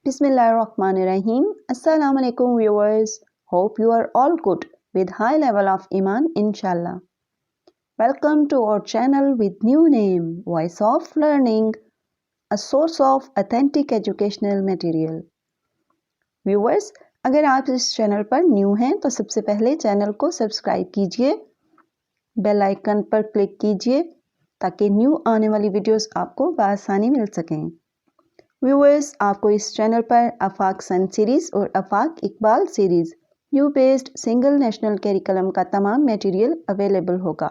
Bismillahirrahmanirrahim. Assalamu alaikum viewers. Hope you are all good with high level of Iman inshallah. Welcome to our channel with new name Voice of Learning, a source of authentic educational material. Viewers, अगर आप इस channel पर new हैं तो सबसे पहले channel को subscribe कीजिए, बेल आइकन पर क्लिक कीजिए ताकि न्यू आने वाली वीडियोस आपको बआसानी मिल सकें। व्यूअर्स, आपको इस चैनल पर आफाक सन सीरीज़ और Afaq Iqbal series new based single national curriculum का तमाम मटेरियल अवेलेबल होगा।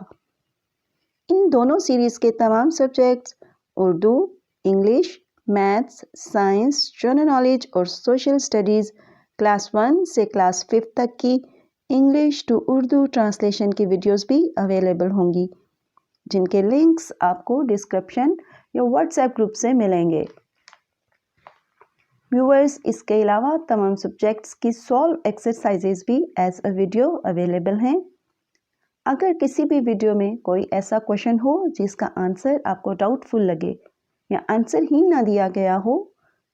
इन दोनों सीरीज़ के तमाम subjects Urdu, English, maths, science, general knowledge और सोशल स्टडीज़ क्लास 1 से क्लास 5 तक की इंग्लिश टू उर्दू ट्रांसलेशन की वीडियोस भी अवेलेबल होंगी, जिनके लिंक्स आपको डिस्क्रिप्शन या व्हाट्सएप ग्रुप से मिलेंगे। व्यूअर्स, इसके अलावा तमाम सब्जेक्ट्स की सॉल्व एक्सरसाइजेज भी एज अ वीडियो अवेलेबल हैं। अगर किसी भी वीडियो में कोई ऐसा क्वेश्चन हो जिसका आंसर आपको डाउटफुल लगे या आंसर ही ना दिया गया हो,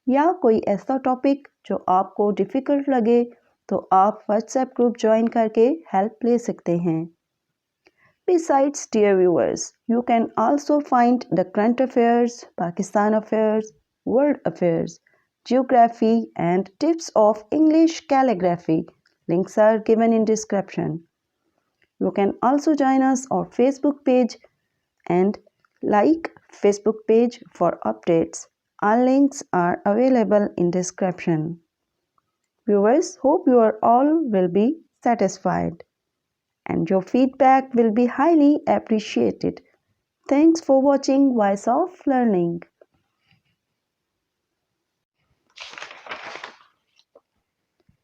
या कोई ऐसा टॉपिक जो आपको डिफ़िकल्ट लगे, तो आप व्हाट्सएप ग्रुप ज्वाइन करके हेल्प ले सकते हैं। Besides, dear viewers, you can also find the current affairs, Pakistan affairs, world affairs, geography and tips of English calligraphy. Links are given in description. You can also join us on Facebook page and like Facebook page for updates. All links are available in description. Viewers, hope you are all will be satisfied and your feedback will be highly appreciated. Thanks for watching Voice of Learning.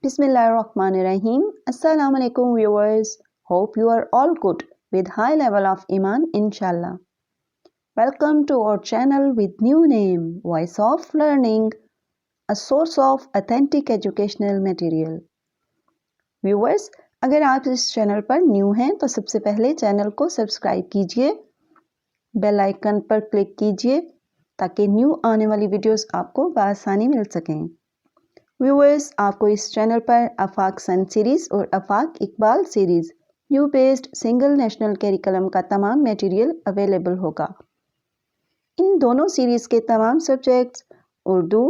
Bismillahirrahmanirrahim. Assalamu alaikum viewers. Hope you are all good with high level of Iman inshallah. Welcome to our channel with new name Voice of Learning, a source of authentic educational material. Viewers, अगर आप इस channel पर new हैं तो सबसे पहले channel को subscribe कीजिए, बेल आइकन पर क्लिक कीजिए ताकि न्यू आने वाली वीडियोस आपको बआसानी मिल सकें। व्यूअर्स, आपको इस चैनल पर आफाक सन सीरीज़ और Afaq Iqbal series new based single national curriculum का तमाम मटेरियल अवेलेबल होगा। इन दोनों सीरीज़ के तमाम subjects Urdu,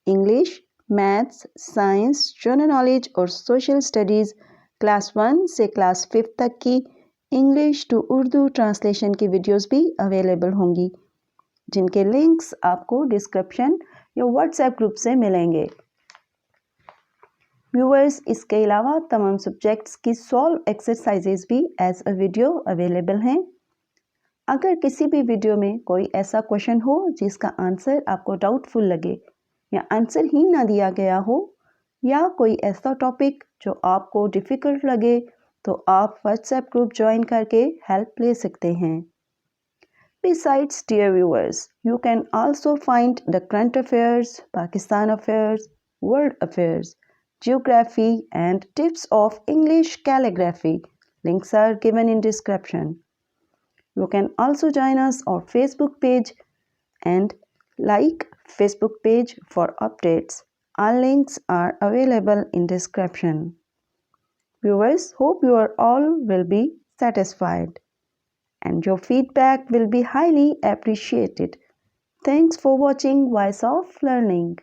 English, maths, science, general knowledge और सोशल स्टडीज़ क्लास 1 से क्लास 5 तक की इंग्लिश टू उर्दू ट्रांसलेशन की वीडियोस भी अवेलेबल होंगी, जिनके लिंक्स आपको डिस्क्रिप्शन या व्हाट्सएप ग्रुप से मिलेंगे। व्यूअर्स, इसके अलावा तमाम सब्जेक्ट्स की सॉल्व एक्सरसाइजेज भी एज अ वीडियो अवेलेबल हैं। अगर किसी भी वीडियो में कोई ऐसा क्वेश्चन हो जिसका आंसर आपको डाउटफुल लगे या आंसर ही ना दिया गया हो, या कोई ऐसा टॉपिक जो आपको डिफ़िकल्ट लगे, तो आप व्हाट्सएप ग्रुप ज्वाइन करके हेल्प ले सकते हैं। Besides, dear viewers, you can also find the current affairs, Pakistan affairs, world affairs, geography and tips of English calligraphy. Links are given in description. You can also join us on Facebook page and like Facebook page for updates. All links are available in description. Viewers, hope you are all will be satisfied and your feedback will be highly appreciated. Thanks for watching Voice of Learning.